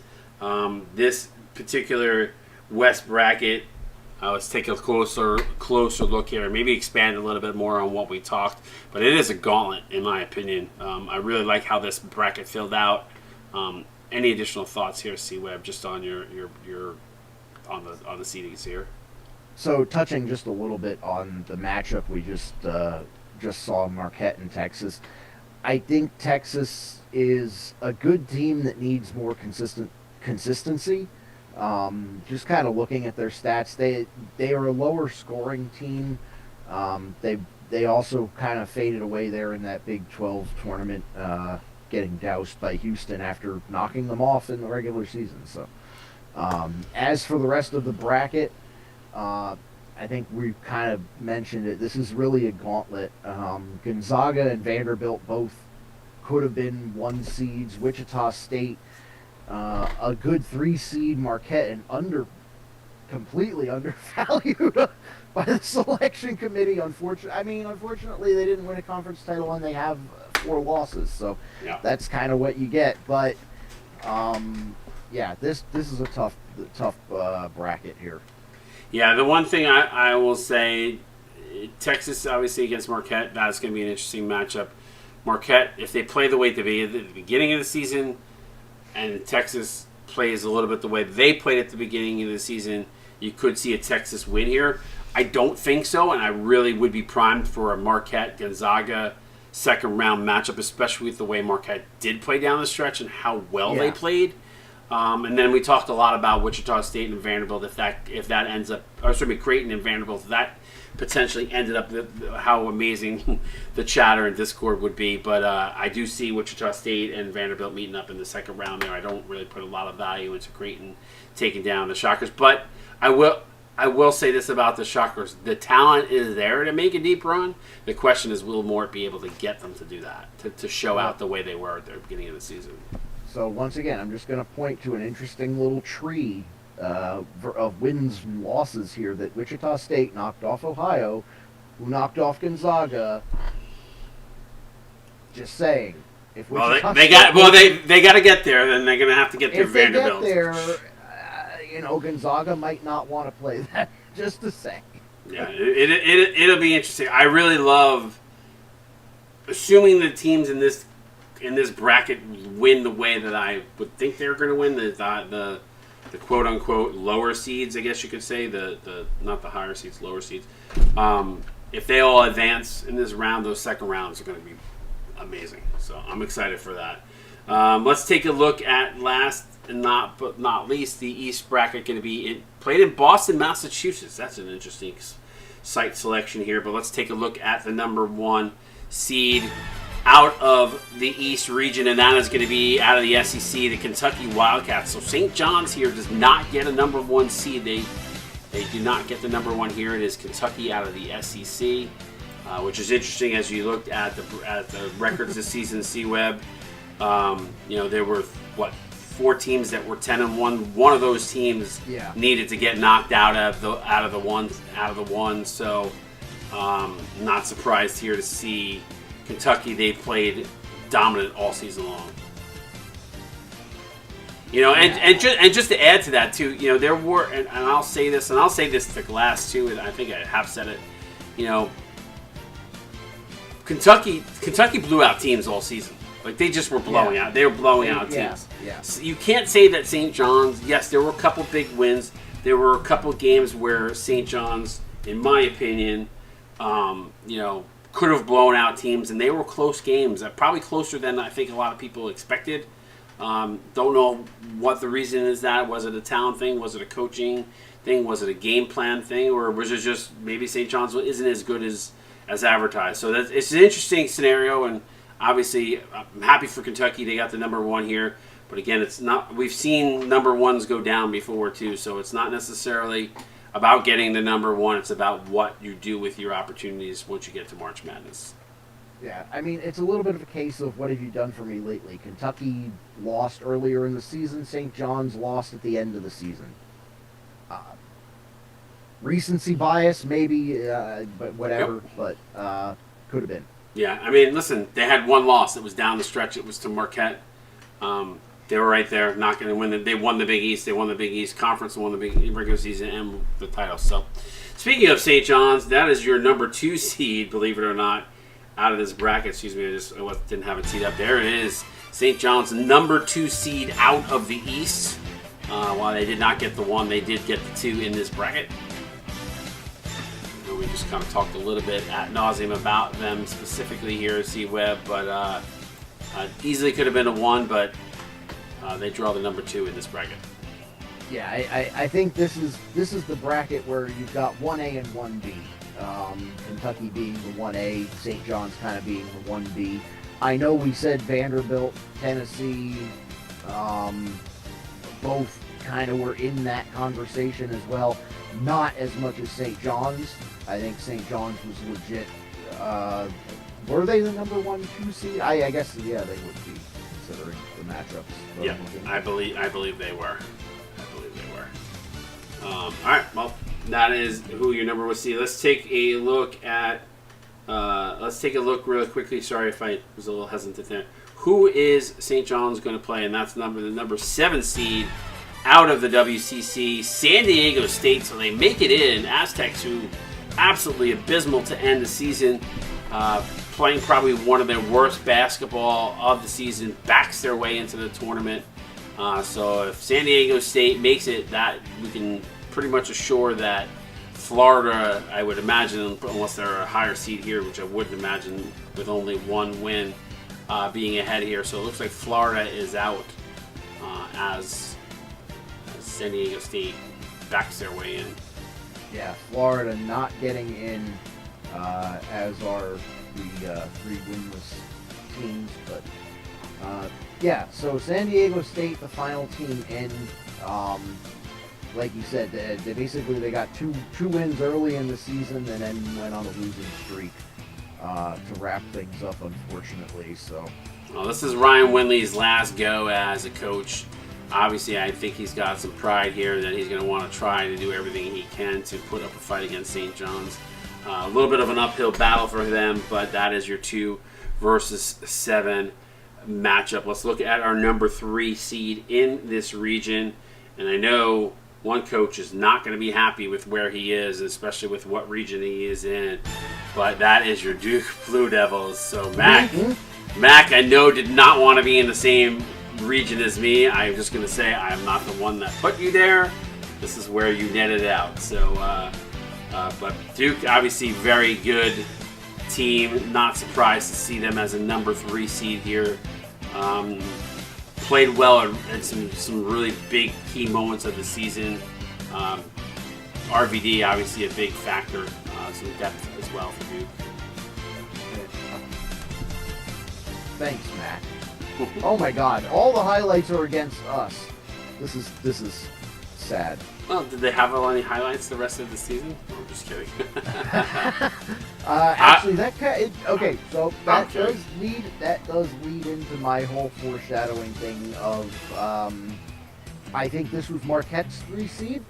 This particular West bracket. Let's take a closer look here. Maybe expand a little bit more on what we talked. But it is a gauntlet, in my opinion. I really like how this bracket filled out. Any additional thoughts here, C-Web, just on your on the seedings here? So touching just a little bit on the matchup we just saw, Marquette and Texas. I think Texas is a good team that needs more consistency. Just kind of looking at their stats, they are a lower scoring team. They also kind of faded away there in that Big 12 tournament, getting doused by Houston after knocking them off in the regular season. So, as for the rest of the bracket, I think we've kind of mentioned it. This is really a gauntlet. Gonzaga and Vanderbilt both could have been 1 seeds. Wichita State, a good 3 seed. Marquette, and completely undervalued by the selection committee. Unfortunately, they didn't win a conference title and they have 4 losses. So that's kind of what you get. But this is a tough bracket here. Yeah, the one thing I will say, Texas obviously against Marquette, that's going to be an interesting matchup. Marquette, if they play the way they did at the beginning of the season, and Texas plays a little bit the way they played at the beginning of the season, you could see a Texas win here. I don't think so, and I really would be primed for a Marquette-Gonzaga second-round matchup, especially with the way Marquette did play down the stretch and how well they played. And then we talked a lot about Wichita State and Vanderbilt. If that ends up, Creighton and Vanderbilt, if that potentially ended up, how amazing the chatter and Discord would be. But I do see Wichita State and Vanderbilt meeting up in the second round there. I don't really put a lot of value into Creighton taking down the Shockers, but I will say this about the Shockers: the talent is there to make a deep run. The question is, will Mort be able to get them to do that, to show out the way they were at the beginning of the season? So once again, I'm just going to point to an interesting little tree of wins and losses here that Wichita State knocked off Ohio, who knocked off Gonzaga. Just saying. If they got to get there, then they're going to have to get through Vanderbilt. If they get there, Gonzaga might not want to play that. Just to say. Yeah, it'll be interesting. I really love assuming the teams in this bracket win the way that I would think they're going to win, the quote unquote lower seeds, I guess you could say, the not the higher seeds, lower seeds. If they all advance in this round, those second rounds are going to be amazing. So I'm excited for that. Let's take a look at last and not least, the East bracket going to be played in Boston, Massachusetts. That's an interesting site selection here. But let's take a look at the number 1 seed out of the East region, and that is going to be out of the SEC, the Kentucky Wildcats. So St. John's here does not get a number 1 seed. They do not get the number 1 here. It is Kentucky out of the SEC, which is interesting as you looked at the records this season. C-Web, there were 4 teams that were 10-1. One of those teams needed to get knocked out of the one. So not surprised here to see Kentucky. They played dominant all season long. And just to add to that too, there were, and I'll say this to Glass too, and I think I have said it. Kentucky blew out teams all season. Like they just were blowing out. They were blowing out teams. Yeah. So you can't say that St. John's. Yes, there were a couple big wins. There were a couple games where St. John's, in my opinion, could have blown out teams, and they were close games. Probably closer than I think a lot of people expected. Don't know what the reason is. That was it a talent thing? Was it a coaching thing? Was it a game plan thing? Or was it just maybe St. John's isn't as good as advertised? So it's an interesting scenario, and obviously I'm happy for Kentucky. They got the number one here, but again, it's not. We've seen number ones go down before too, so it's not necessarily about getting the number one. It's about what you do with your opportunities once you get to March Madness. Yeah, I mean, it's a little bit of a case of what have you done for me lately. Kentucky lost earlier in the season. St. John's lost at the end of the season. Recency bias, maybe, but whatever. Yep. But could have been. Yeah, I mean, listen, they had one loss. It was down the stretch. It was to Marquette. They were right there, not going to win. They won the Big East. They won the Big East Conference and won the Big regular season and the title. So, speaking of St. John's, that is your number 2 seed, believe it or not, out of this bracket. Excuse me, I didn't have it teed up. There it is. St. John's number 2 seed out of the East. While they did not get the 1, they did get the 2 in this bracket. We just kind of talked a little bit ad nauseum about them specifically here at C-Web, but easily could have been a 1, but they draw the number 2 in this bracket. Yeah, I think this is the bracket where you've got 1A and 1B. Kentucky being the 1A, St. John's kind of being the 1B. I know we said Vanderbilt, Tennessee, both kind of were in that conversation as well. Not as much as St. John's. I think St. John's was legit. Were they the number 1-2 seed? I guess, yeah, they would be, considering the matchups. Yeah, I believe they were. All right, well, that is who your number was. See, let's take a look at. Let's take a look really quickly. Sorry if I was a little hesitant there. Who is St. John's going to play? And that's the number 7 seed out of the WCC, San Diego State. So they make it in. Aztecs, who absolutely abysmal to end the season, playing probably one of their worst basketball of the season, backs their way into the tournament. So if San Diego State makes it, that we can pretty much assure that Florida, I would imagine, unless they're a higher seed here, which I wouldn't imagine with only 1 win being ahead here. So it looks like Florida is out as San Diego State backs their way in. Yeah, Florida not getting in as are the 3 winless teams, but yeah, so San Diego State, the final team in. Like you said, they got two wins early in the season and then went on a losing streak to wrap things up, unfortunately. So, well, this is Ryan Winley's last go as a coach. Obviously, I think he's got some pride here that he's going to want to try to do everything he can to put up a fight against St. John's. A little bit of an uphill battle for them, but that is your 2 versus 7 matchup. Let's look at our number 3 seed in this region. And I know one coach is not going to be happy with where he is, especially with what region he is in. But that is your Duke Blue Devils. So Mac, I know, did not want to be in the same region as me. I'm just going to say I'm not the one that put you there. This is where you netted out. So, but Duke, obviously, very good team. Not surprised to see them as a number 3 seed here. Played well at some really big key moments of the season. RVD, obviously, a big factor. Some depth as well for Duke. Thanks, Matt. Oh my God! All the highlights are against us. This is sad. Well, did they have any highlights the rest of the season? Oh, I'm just kidding. Actually, okay. So that does lead into my whole foreshadowing thing of I think this was Marquette's 3 seed.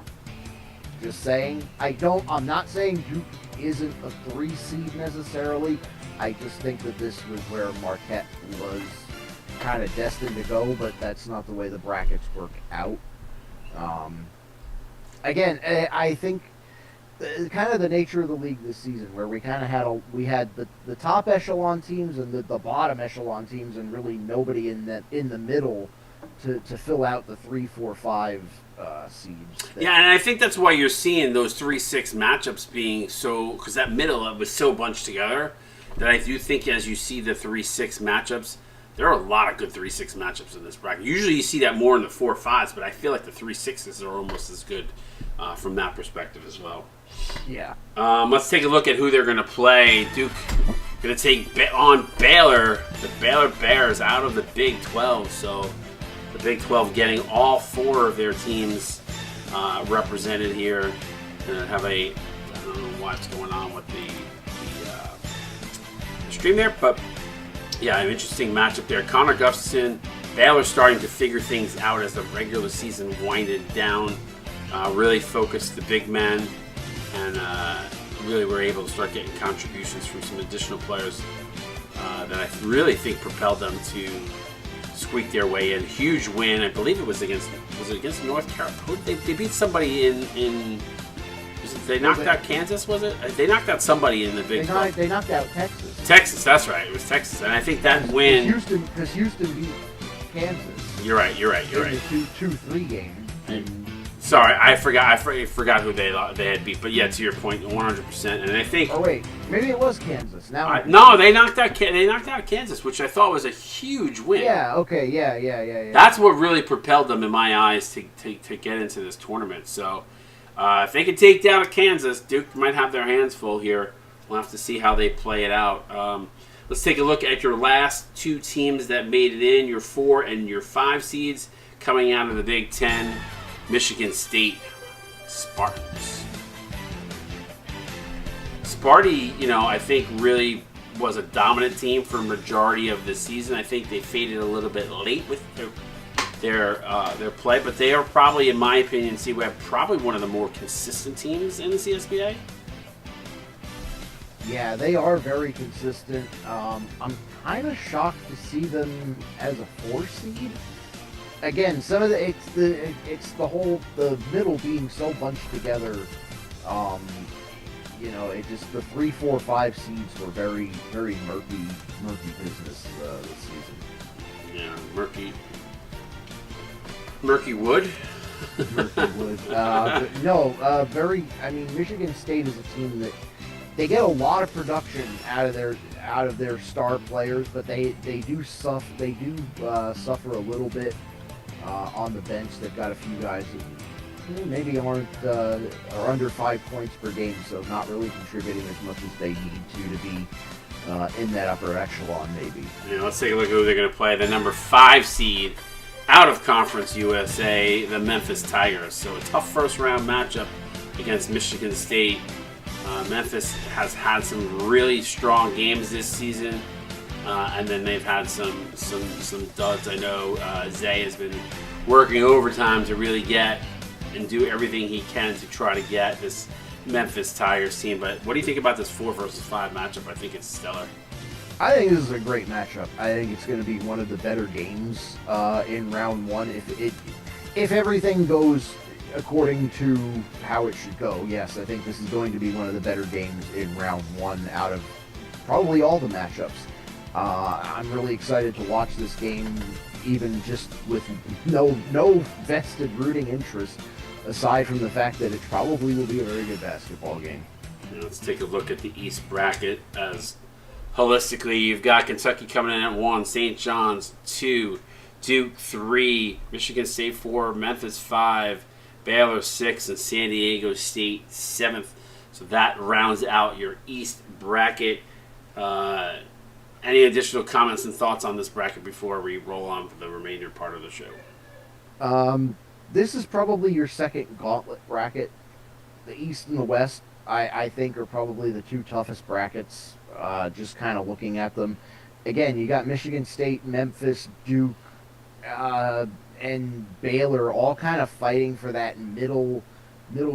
Just saying. I'm not saying Duke isn't a 3 seed necessarily. I just think that this was where Marquette was kind of destined to go, but that's not the way the brackets work out. Again, I think kind of the nature of the league this season, where we kind of had the top echelon teams and the bottom echelon teams, and really nobody in the middle to fill out the 3, 4, 5 seeds. Yeah, and I think that's why you're seeing those 3-6 matchups being so, because that middle was so bunched together that I do think as you see the 3-6 matchups, there are a lot of good 3-6 matchups in this bracket. Usually you see that more in the 4-5s, but I feel like the 3-6s are almost as good from that perspective as well. Yeah. Let's take a look at who they're going to play. Duke going to take on Baylor. The Baylor Bears out of the Big 12. So the Big 12 getting all 4 of their teams represented here. Going to have I don't know what's going on with the stream there, but yeah, an interesting matchup there. Connor Gustafson, Baylor starting to figure things out as the regular season winded down. Really focused the big men, and really were able to start getting contributions from some additional players that I really think propelled them to squeak their way in. Huge win. I believe it was against North Carolina? They beat somebody in they knocked out Kansas, was it? They knocked out somebody in the Big 12. They knocked out Texas. Texas, that's right. It was Texas. And I think that win... Because Houston beat Kansas. You're right. In the 2-3 game. Sorry, I forgot who they had beat. But yeah, to your point, 100%. And I think... Oh, wait. Maybe it was Kansas. No, they knocked out Kansas, which I thought was a huge win. Yeah, okay. Yeah. That's what really propelled them, in my eyes, to get into this tournament. So... if they can take down Kansas, Duke might have their hands full here. We'll have to see how they play it out. Let's take a look at your last 2 teams that made it in, your 4 and your 5 seeds, coming out of the Big 10, Michigan State Spartans. Sparty, I think really was a dominant team for a majority of the season. I think they faded a little bit late with their play, but they are probably, in my opinion, Csba, probably one of the more consistent teams in the CSBA. Yeah, they are very consistent. I'm kind of shocked to see them as a 4 seed. Again, some of it's the middle being so bunched together. It just the 3, 4, 5 seeds were very, very murky business this season. Yeah, Murky Wood. Michigan State is a team that they get a lot of production out of their star players, but they do suffer a little bit on the bench. They've got a few guys that maybe aren't are under 5 points per game, so not really contributing as much as they need to be in that upper echelon, maybe. Yeah, let's take a look at who they're going to play. The number 5 seed out of Conference USA, the Memphis Tigers. So a tough first round matchup against Michigan State. Memphis has had some really strong games this season, and then they've had some duds. I know Zay has been working overtime to really get and do everything he can to try to get this Memphis Tigers team. But what do you think about this 4 versus 5 matchup? I think it's stellar. I think this is a great matchup. I think it's going to be one of the better games in round 1. If everything goes according to how it should go, yes, I think this is going to be one of the better games in round 1 out of probably all the matchups. I'm really excited to watch this game, even just with no vested rooting interest, aside from the fact that it probably will be a very good basketball game. Let's take a look at the East bracket as holistically. You've got Kentucky coming in at 1, St. John's 2, Duke 3, Michigan State 4, Memphis 5, Baylor 6, and San Diego State 7th. So that rounds out your East bracket. Any additional comments and thoughts on this bracket before we roll on for the remainder part of the show? This is probably your second gauntlet bracket. The East and the West, I think, are probably the 2 toughest brackets. Just kind of looking at them. Again, you got Michigan State, Memphis, Duke, and Baylor all kind of fighting for that middle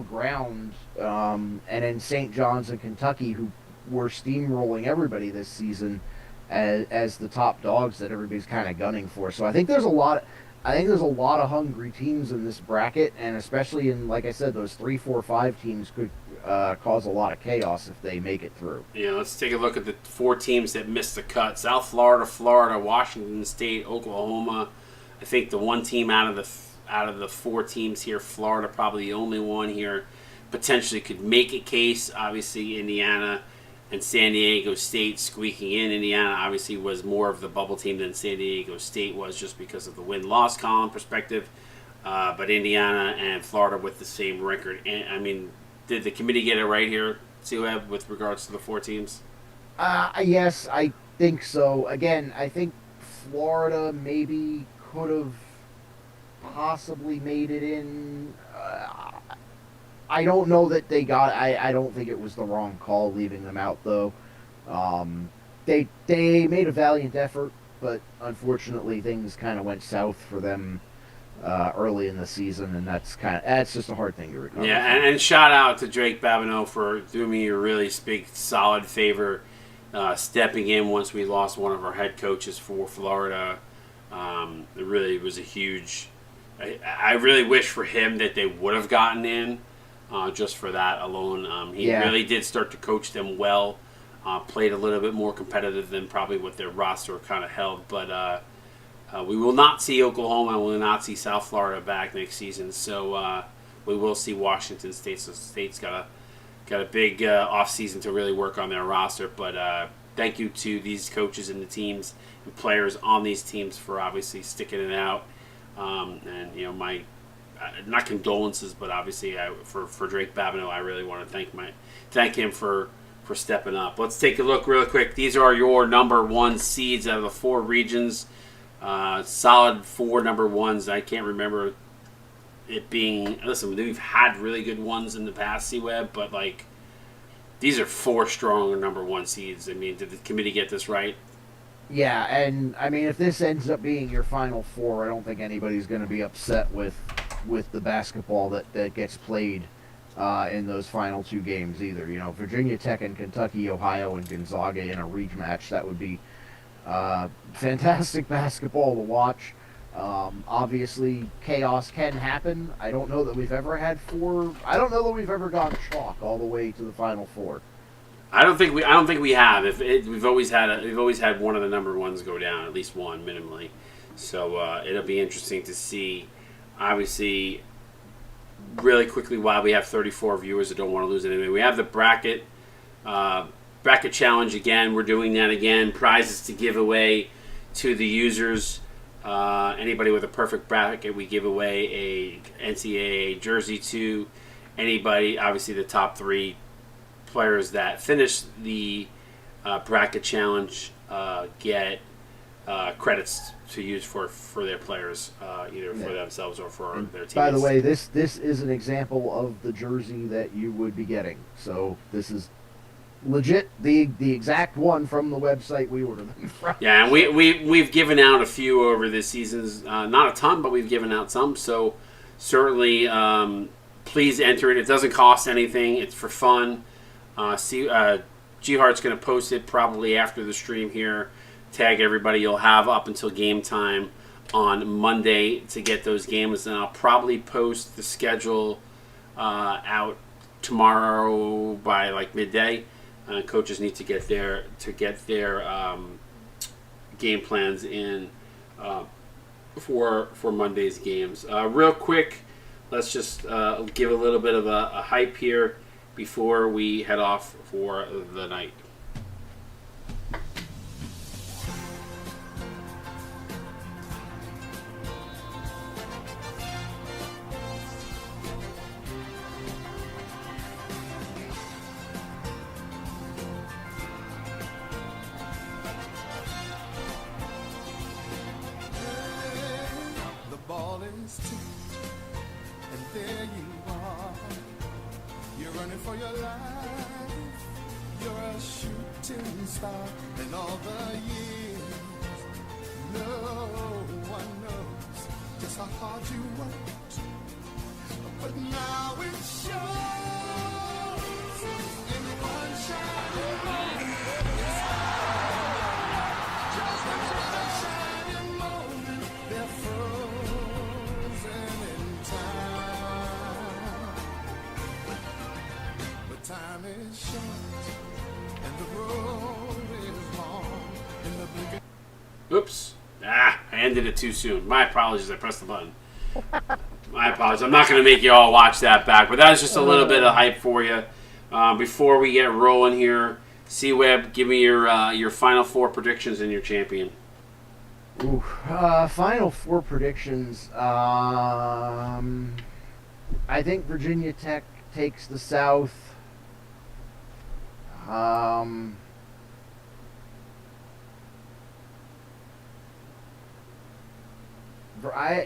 ground. And then St. John's and Kentucky, who were steamrolling everybody this season, as the top dogs that everybody's kind of gunning for. So I think there's a lot. I think there's a lot of hungry teams in this bracket, and especially in, like I said, those 3, 4, 5 teams could cause a lot of chaos if they make it through. Yeah, let's take a look at the 4 teams that missed the cut. South Florida, Florida, Washington State, Oklahoma. I think the one team out of the 4 teams here, Florida probably the only one here, potentially could make a case. Obviously, Indiana and San Diego State squeaking in. Indiana obviously was more of the bubble team than San Diego State was, just because of the win-loss column perspective. But Indiana and Florida with the same record. And, I mean, did the committee get it right here, Csba, with regards to the 4 teams? Yes, I think so. Again, I think Florida maybe could have possibly made it in. I don't know that they got. I don't think it was the wrong call leaving them out, though. They made a valiant effort, but unfortunately things kind of went south for them early in the season, and that's just a hard thing to recover. Yeah, and shout out to Drake Babineau for doing me a really big, solid favor, stepping in once we lost one of our head coaches for Florida. It really was a huge. I really wish for him that they would have gotten in. Just for that alone. He really did start to coach them well, played a little bit more competitive than probably what their roster kind of held. But we will not see Oklahoma, we will not see South Florida back next season. So we will see Washington State. So State's got a big offseason to really work on their roster. But thank you to these coaches and the teams and players on these teams for obviously sticking it out. And, you know, my... not condolences, but obviously for Drake Babineau, I really want to thank him for stepping up. Let's take a look real quick. These are your number 1 seeds out of the 4 regions. Solid 4 number 1s. I can't remember it being. Listen, we've had really good ones in the past, C-Web, but like these are 4 strong number 1 seeds. I mean, did the committee get this right? Yeah, and I mean, if this ends up being your final 4, I don't think anybody's going to be upset with the basketball that gets played in those final 2 games either. You know, Virginia Tech and Kentucky, Ohio and Gonzaga in a rematch, that would be fantastic basketball to watch. Obviously, chaos can happen. I don't know that we've ever had 4. I don't know that we've ever gone chalk all the way to the final 4. I don't think we have. We've always had one of the number 1s go down, at least one minimally. So it'll be interesting to see. Obviously, really quickly, while we have 34 viewers that don't want to lose anything, we have the bracket challenge again. We're doing that again. Prizes to give away to the users. Anybody with a perfect bracket, we give away a NCAA jersey to. Anybody, obviously, the top 3 players that finish the bracket challenge get credits to use for their players, either for themselves or for their teams. By the way, this is an example of the jersey that you would be getting. So this is legit the exact one from the website we ordered them from. Yeah, and we've given out a few over this season. Not a ton, but we've given out some. So certainly, please enter it. It doesn't cost anything. It's for fun. G-Heart's going to post it probably after the stream here. Tag everybody. You'll have up until game time on Monday to get those games, and I'll probably post the schedule out tomorrow by like midday. Coaches need to get their game plans in for Monday's games. Real quick, let's just give a little bit of a hype here before we head off for the night. For your life, you're a shooting star, and all the years, no one knows just how hard you worked, but now it shows in one shot. Oops. I ended it too soon. My apologies. I pressed the button. My apologies. I'm not going to make you all watch that back, but that was just a little bit of hype for you. Before we get rolling here, C-Web, give me your Final Four predictions and your champion. Ooh, Final Four predictions. I think Virginia Tech takes the South.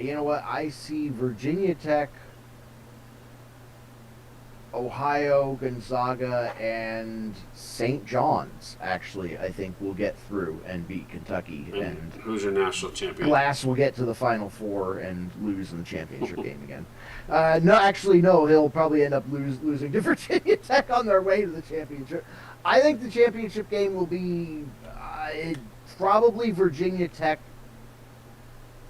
You know what? I see Virginia Tech, Ohio, Gonzaga, and St. John's, actually, I think will get through and beat Kentucky. And who's your national champion? Glass will get to the Final Four and lose in the championship game again. No, he'll probably end up losing to Virginia Tech on their way to the championship. I think the championship game will be probably Virginia Tech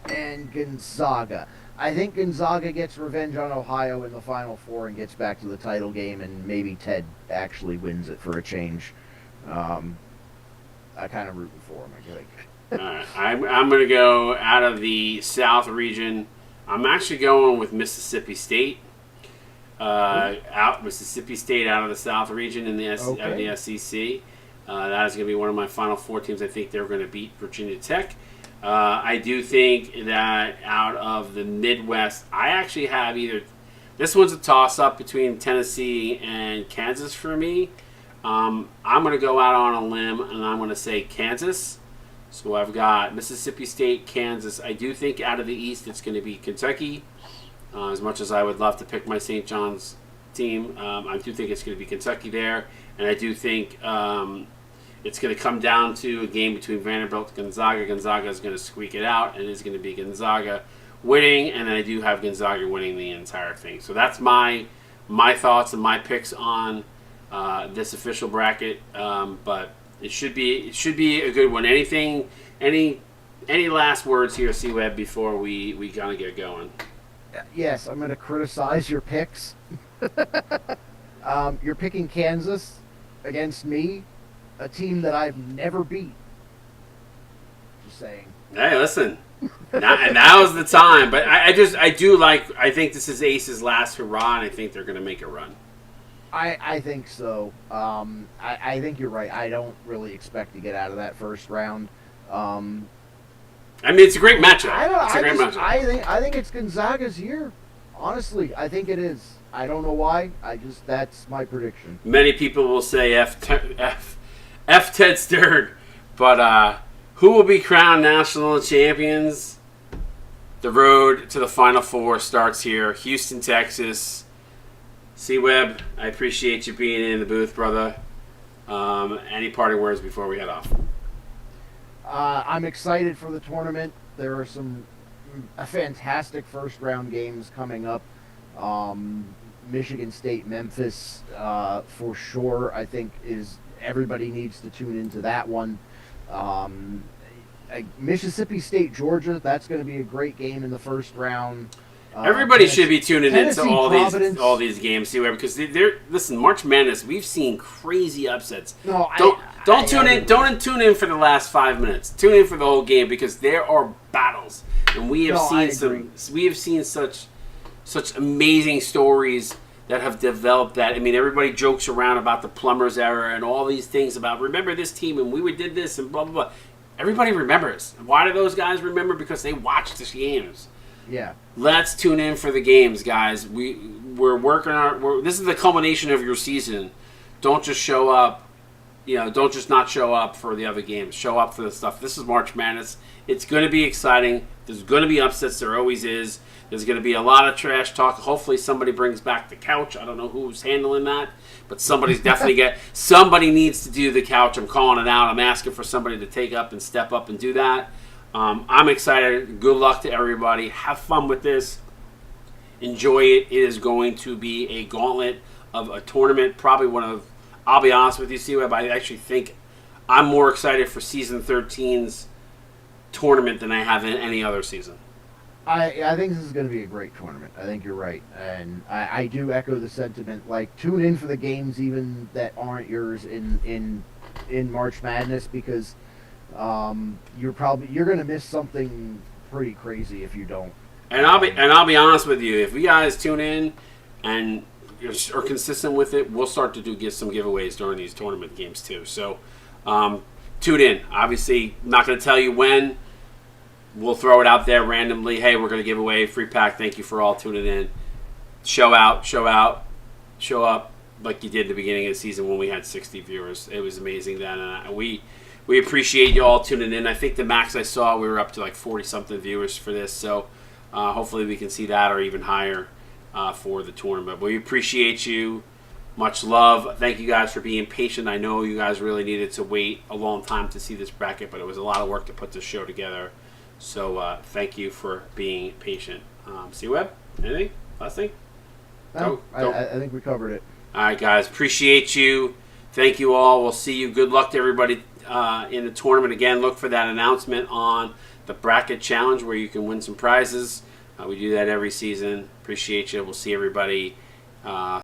and Gonzaga. I think Gonzaga gets revenge on Ohio in the Final Four and gets back to the title game, and maybe Ted actually wins it for a change. I kind of rooting for him, I think. All right. I'm going to go out of the South region. I'm actually going with Mississippi State. Mississippi State out of the South region in the out of the SEC. That is going to be one of my Final Four teams. I think they're going to beat Virginia Tech. I do think that out of the Midwest, I actually have this one's a toss-up between Tennessee and Kansas for me. I'm going to go out on a limb, and I'm going to say Kansas. So I've got Mississippi State, Kansas. I do think out of the East, it's going to be Kentucky. As much as I would love to pick my St. John's team, I do think it's going to be Kentucky there. And I do think it's going to come down to a game between Vanderbilt and Gonzaga. Gonzaga is going to squeak it out, and it's going to be Gonzaga winning, and I do have Gonzaga winning the entire thing. So that's my thoughts and my picks on this official bracket. But it should be a good one. Any last words here, C-Web, before we kind of get going? Yes, I'm going to criticize your picks. You're picking Kansas against me, a team that I've never beat. Just saying. Hey, listen. Now's the time. But I think this is Ace's last hurrah, and I think they're going to make a run. I think so. I think you're right. I don't really expect to get out of that first round. I mean, it's a great matchup. It's a great matchup. I think it's Gonzaga's year. Honestly, I think it is. I don't know why. That's my prediction. Many people will say F Ted Stern, but who will be crowned national champions? The road to the Final Four starts here, Houston, Texas. C-Web, I appreciate you being in the booth, brother. Any parting words before we head off? I'm excited for the tournament. There are some fantastic first-round games coming up. Michigan State, Memphis, for sure, I think everybody needs to tune into that one. Mississippi State, Georgia, that's going to be a great game in the first round. Everybody should be tuning into Providence. all these games, see, because listen, March Madness, we've seen crazy upsets. No, don't tune in for the last 5 minutes. Tune in for the whole game because there are battles, and we have seen such amazing stories that have developed. That, I mean, everybody jokes around about the Plumbers era and all these things about remember this team and we did this and blah blah blah. Everybody remembers. Why do those guys remember? Because they watched the games. Yeah. Let's tune in for the games, guys. We're working this is the culmination of your season. Don't just show up. Don't just not show up for the other games. Show up for the stuff. This is March Madness. It's going to be exciting. There's going to be upsets. There always is. There's going to be a lot of trash talk. Hopefully somebody brings back the couch. I don't know who's handling that, but somebody's definitely somebody needs to do the couch. I'm calling it out. I'm asking for somebody to take up and step up and do that. I'm excited. Good luck to everybody. Have fun with this. Enjoy it. It is going to be a gauntlet of a tournament. Probably I'll be honest with you, C-Web, I actually think I'm more excited for Season 13's tournament than I have in any other season. I think this is going to be a great tournament. I think you're right. And I do echo the sentiment. Like, tune in for the games even that aren't yours in March Madness because you're going to miss something pretty crazy if you don't. And I'll be honest with you. If you guys tune in and are consistent with it, we'll start to get some giveaways during these tournament games too. So tune in. Obviously, I'm not going to tell you when. We'll throw it out there randomly. Hey, we're going to give away a free pack. Thank you for all tuning in. Show up like you did at the beginning of the season when we had 60 viewers. It was amazing then. And we appreciate you all tuning in. I think the max I saw, we were up to like 40-something viewers for this. So hopefully we can see that or even higher for the tournament. But we appreciate you. Much love. Thank you guys for being patient. I know you guys really needed to wait a long time to see this bracket, but it was a lot of work to put this show together. So thank you for being patient. C-Web, anything? Last thing? No, I think we covered it. All right, guys. Appreciate you. Thank you all. We'll see you. Good luck to everybody in the tournament. Again, look for that announcement on the bracket challenge where you can win some prizes. We do that every season. Appreciate you. We'll see everybody